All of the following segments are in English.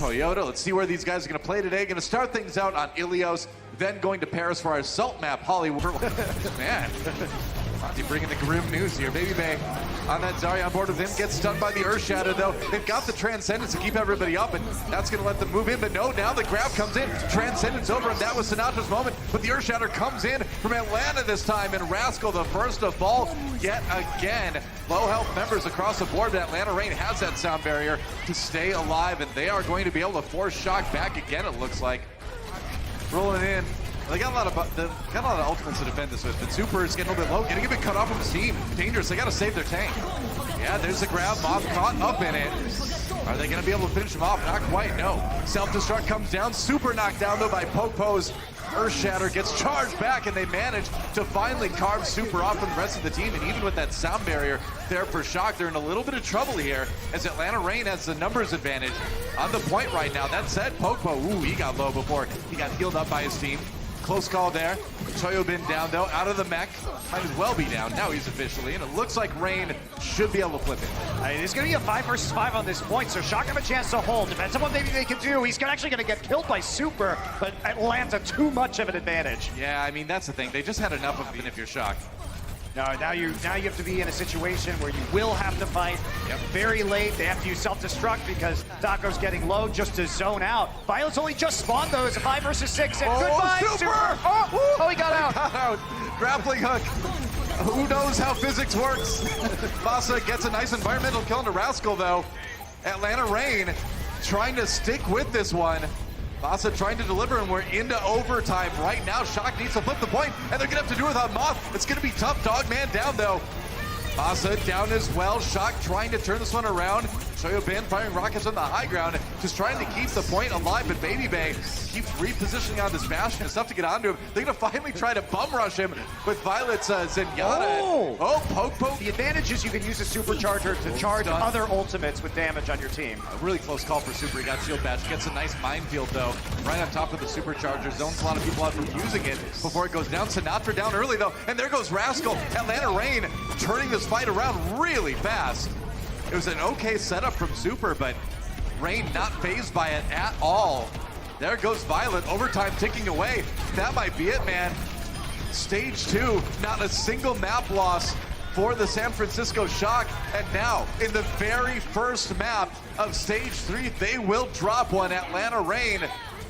Toyota. Let's see where these guys are going to play today. Going to start things out on Ilios, then going to Paris for our Salt Map Hollywood. Man, Monty bringing the grim news here. Baby Bay on that Zarya on board with him. Gets stunned by the Earthshatter, though. They've got the Transcendence to keep everybody up, and that's going to let them move in. But no, now the grab comes in. Transcendence over, and that was Sinatra's moment. But the Earthshatter comes in from Atlanta this time, and Rascal, the first to fall yet again. Low health members across the board, but Atlanta Reign has that sound barrier to stay alive, and they are going to be able to force Shock back again, it looks like. Rolling in. They got a lot of ultimates to defend this with, but Super is getting a little bit low, getting a bit cut off from his team. Dangerous, they got to save their tank. Yeah, there's the grab, Moth caught up in it. Are they going to be able to finish him off? Not quite, no. Self-destruct comes down, Super knocked down though by Popo's Earthshatter, gets charged back, and they manage to finally carve Super off from the rest of the team. And even with that sound barrier there for Shock, they're in a little bit of trouble here as Atlanta Reign has the numbers advantage on the point right now. That said, Popo, ooh, he got low before he got healed up by his team. Close call there. Choyobin down though, out of the mech. Might as well be down. Now he's officially, and it looks like Reign should be able to flip it. It's going to be a 5 versus 5 on this point, so Shock have a chance to hold. Depends on what maybe they can do. He's actually going to get killed by Super, but Atlanta too much of an advantage. Yeah, I mean, that's the thing. They just had enough of it if you're Shock. No, now you have to be in a situation where you will have to fight very late. They have to use self-destruct because Daco's getting low just to zone out. Violet's only just spawned though. It's a 5 versus 6, and goodbye, Super! Oh, he got out. Grappling hook. Who knows how physics works? Vasa gets a nice environmental kill into Rascal though. Atlanta Reign trying to stick with this one. Vasa trying to deliver, and we're into overtime right now. Shock needs to flip the point, and they're gonna have to do it without Moth. It's gonna be tough. Dogman down though. Vasa down as well. Shock trying to turn this one around. Choyobin firing rockets on the high ground, just trying to keep the point alive, but Baby Bay keeps repositioning on this Bastion. It's tough to get onto him. They're gonna finally try to bum rush him with Violet's Zenyatta. Poke. The advantage is you can use a supercharger to charge other ultimates with damage on your team. A really close call for Super. He got shield bash. Gets a nice minefield though, right on top of the supercharger. Zones a lot of people out from using it before it goes down. Sinatra down early though, and there goes Rascal. Atlanta Reign turning this fight around really fast. It was an okay setup from Super, but Reign not fazed by it at all. There goes Violet, overtime ticking away. That might be it, man. Stage 2, not a single map loss for the San Francisco Shock. And now, in the very first map of Stage 3, they will drop one. Atlanta Reign.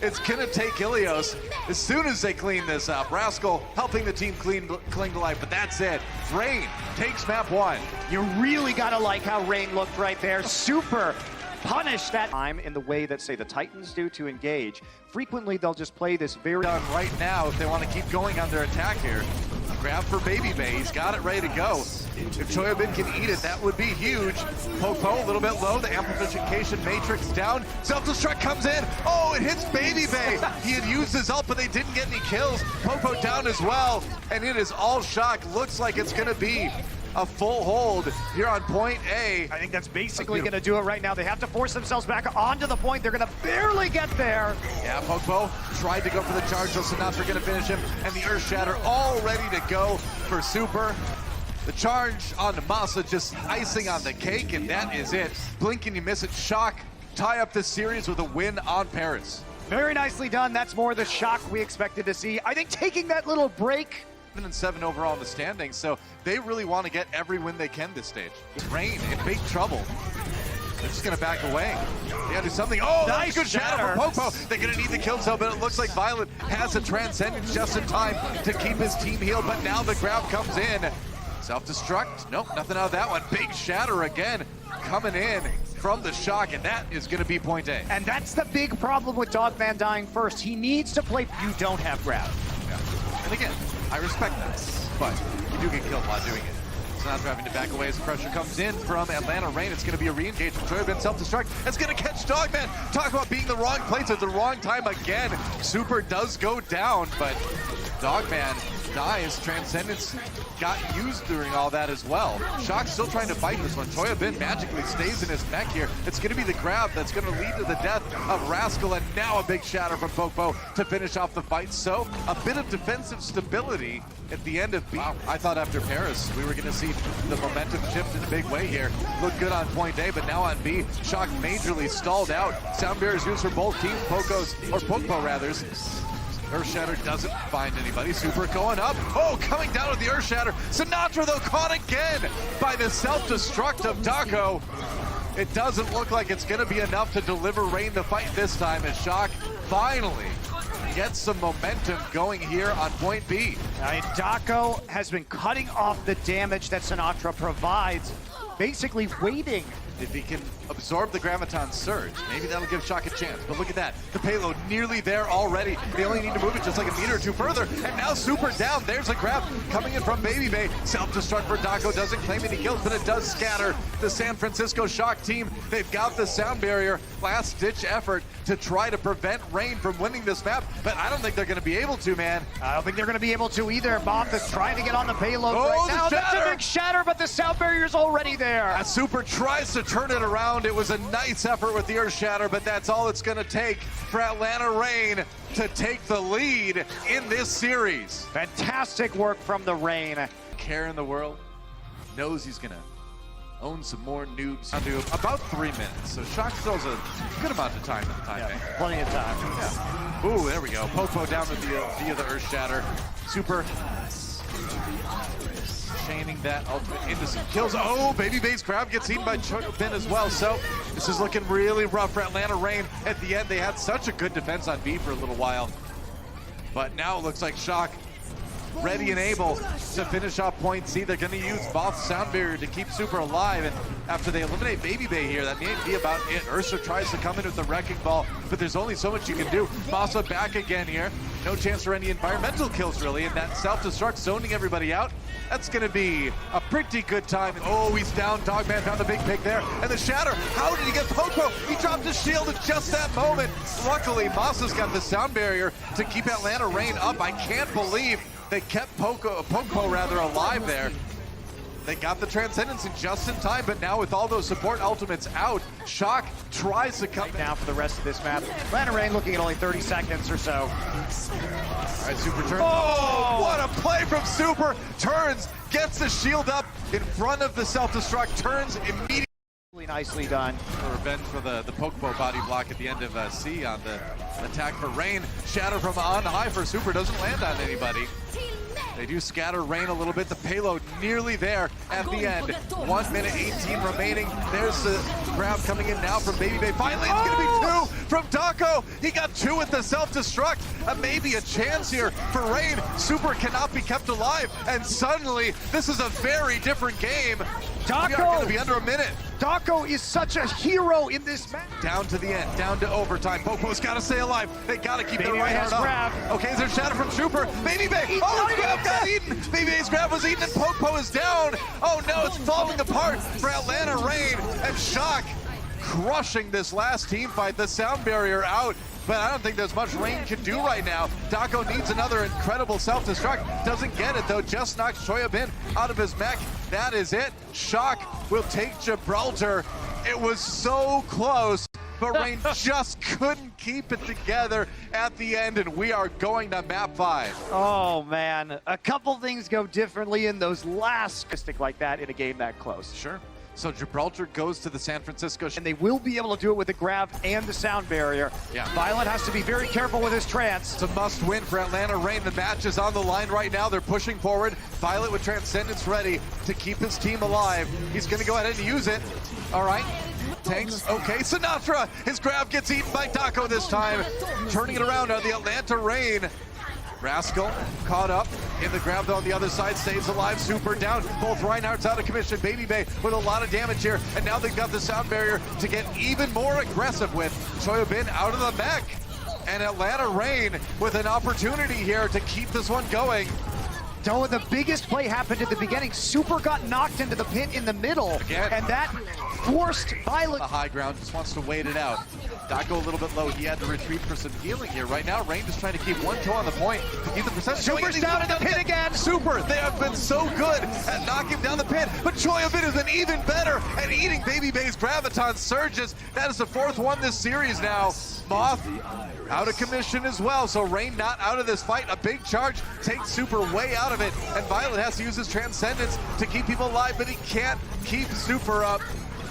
It's gonna take Ilios as soon as they clean this up. Rascal helping the team cling to life, but that's it. Reign takes map 1. You really gotta like how Reign looked right there. Super punish that time in the way that, say, the Titans do to engage. Frequently, they'll just play this very done right now if they want to keep going on their attack here. Grab for Baby Bay. He's got it ready to go. If Choyobin can eat it, that would be huge. Popo a little bit low. The amplification matrix down. Self-destruct comes in. Oh, it hits Baby Bay. He had used his ult, but they didn't get any kills. Popo down as well. And it is all Shock. Looks like it's going to be a full hold here on point A. I think that's basically going to do it right now. They have to force themselves back onto the point. They're going to barely get there. Yeah, Popo tried to go for the charge, so Sinatra going to finish him. And the Earthshatter all ready to go for Super. The charge on Masa just icing on the cake, and that is it. Blink and you miss it. Shock tie up this series with a win on Paris. Very nicely done. That's more the Shock we expected to see. I think taking that little break. 7-7 overall in the standings, so they really want to get every win they can this stage. Reign in big trouble. They're just going to back away. They got to do something. Oh, nice good shatter from Popo. They're going to need the kill zone, but it looks like Violet has a Transcendence just in time to keep his team healed, but now the grab comes in. Self-destruct? Nope, nothing out of that one. Big shatter again coming in from the Shock, and that is going to be point A. And that's the big problem with Dogman dying first. He needs to play. You don't have grab. Yeah. And again, I respect that, but you do get killed while doing it. Sinatra having to back away as pressure comes in from Atlanta Reign. It's going to be a re-engage from Choyobin. Self-destruct. It's going to catch Dogman. Talk about being the wrong place at the wrong time again. Super does go down, but Dogman dies. Transcendence got used during all that as well. Shock still trying to fight this one. Choya Bin magically stays in his mech here. It's going to be the grab that's going to lead to the death of Rascal, and now a big shatter from Popo to finish off the fight. So a bit of defensive stability at the end of B. Wow. I thought after Paris we were going to see the momentum shift in a big way here. Looked good on point A, but now on B, Shock majorly stalled out. Sound barriers used for both teams. Popo rather. Earth Shatter doesn't find anybody. Super going up. Oh, coming down with the Earth Shatter. Sinatra, though, caught again by the self-destruct of Daco. It doesn't look like it's going to be enough to deliver Rain the fight this time, as Shock finally gets some momentum going here on point B. Daco has been cutting off the damage that Sinatra provides, basically waiting. If he can absorb the Graviton Surge, maybe that'll give Shock a chance. But look at that, the payload nearly there already. They only need to move it just like a meter or two further, and now Super down. There's a grab coming in from Baby Bay. Self-destruct for Daco, doesn't claim any kills, but it does scatter the San Francisco Shock team. They've got the sound barrier. Last-ditch effort to try to prevent Rain from winning this map, but I don't think they're going to be able to, man. I don't think they're going to be able to either. Bob is trying to get on the payload right now. That's a big shatter, but the sound barrier's already there. As Super tries to turn it around, it was a nice effort with the Earth Shatter, but that's all it's going to take for Atlanta Rain to take the lead in this series. Fantastic work from the Rain. Care in the world, knows he's going to own some more noobs. Down to about 3 minutes, so Shock still has a good amount of time in the time bank. Plenty of time. Yeah. Ooh, there we go. Popo down with via the Earth Shatter. Super chaining that ultimate into some kills. Oh, Baby Bay's crowd gets eaten by Choya Bin as well. So this is looking really rough for Atlanta Rain. At the end, they had such a good defense on B for a little while. But now it looks like Shock ready and able to finish off point C. They're going to use Both Sound Barrier to keep Super alive, and after they eliminate Baby Bay here, that may be about it. Ursa tries to come in with the Wrecking Ball, but there's only so much you can do. Masa back again here. No chance for any environmental kills, really, and that self-destruct zoning everybody out. That's going to be a pretty good time. Oh, he's down. Dogman found the big pick there. And the shatter. How did he get Popo? He dropped his shield at just that moment. Luckily, Masa's got the sound barrier to keep Atlanta Rain up. I can't believe they kept Popo alive there. They got the Transcendence in just in time, but now with all those support ultimates out, Shock tries to come now for the rest of this map. Atlanta Rain looking at only 30 seconds or so. All right, Super turns. Oh, what a play from Super. Turns, gets the shield up in front of the self-destruct, turns immediately. Nicely done. For revenge for the Popo body block at the end of C on the attack for Rain. Shatter from on high for Super, doesn't land on anybody. They do scatter Rain a little bit. The payload nearly there at the end. 1 minute 18 remaining. There's the grab coming in now from Baby Bay. Finally, it's going to be 2 from Daco. He got 2 with the self-destruct. Maybe a chance here for Rain. Super cannot be kept alive. And suddenly, this is a very different game. Daco! We are going to be under a minute. Daco is such a hero in this match. Down to the end, down to overtime. Popo's got to stay alive. They got to keep their right hand up. Okay, there's shatter from Super. Baby Bay. Oh, his grab got eaten. Baby Bay's grab was eaten and Popo is down. Oh no, it's falling apart for Atlanta Rain, and Shock crushing this last team fight. The sound barrier out, but I don't think there's much Rain can do right now. Daco needs another incredible self-destruct. Doesn't get it though, just knocks Choya Bin out of his mech. That is it. Shock will take Gibraltar. It was so close, but Rain just couldn't keep it together at the end, and we are going to map 5. Oh man, a couple things go differently in those last statistic like that in a game that close. Sure. So Gibraltar goes to the San Francisco, and they will be able to do it with the grab and the sound barrier. Yeah. Violent has to be very careful with his trance. It's a must-win for Atlanta Rain. The match is on the line right now. They're pushing forward. Violet with Transcendence ready to keep his team alive. He's going to go ahead and use it. All right. Tanks. Okay. Sinatra. His grab gets eaten by Daco this time. Turning it around on the Atlanta Rain. Rascal caught up in the grab though on the other side, stays alive. Super down. Both Reinhardt's out of commission. Baby Bay with a lot of damage here, and now they've got the sound barrier to get even more aggressive with. Choya Bin out of the mech, and Atlanta Rain with an opportunity here to keep this one going. So the biggest play happened at the beginning. Super got knocked into the pit in the middle, Again. and that forced Violet. The high ground, just wants to wait it out. Daco a little bit low. He had to retreat for some healing here. Right now, Rain just trying to keep one toe on the point to keep the percentage. Super's down in the pit again. Super, they have been so good at knocking down the pit, but Choyovit has been even better at eating Baby Bay's Graviton Surges. That is the fourth one this series now. Moth out of commission as well, so Rain not out of this fight. A big charge takes Super way out of it, and Violet has to use his Transcendence to keep people alive, but he can't keep Super up.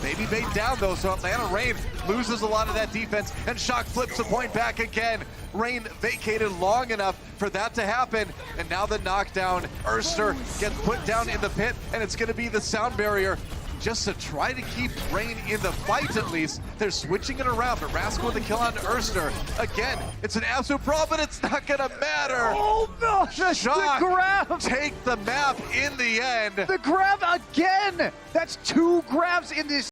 Baby Bay down though, so Atlanta Rain loses a lot of that defense, and Shock flips the point back again. Rain vacated long enough for that to happen, and now the knockdown. Erster gets put down in the pit, and it's gonna be the sound barrier just to try to keep Rain in the fight at least. They're switching it around, but Rascal with the kill on Erster. Again, it's an absolute problem, but it's not gonna matter. Oh no, that's Shock the grab. take the map in the end. The grab again. That's 2 grabs in this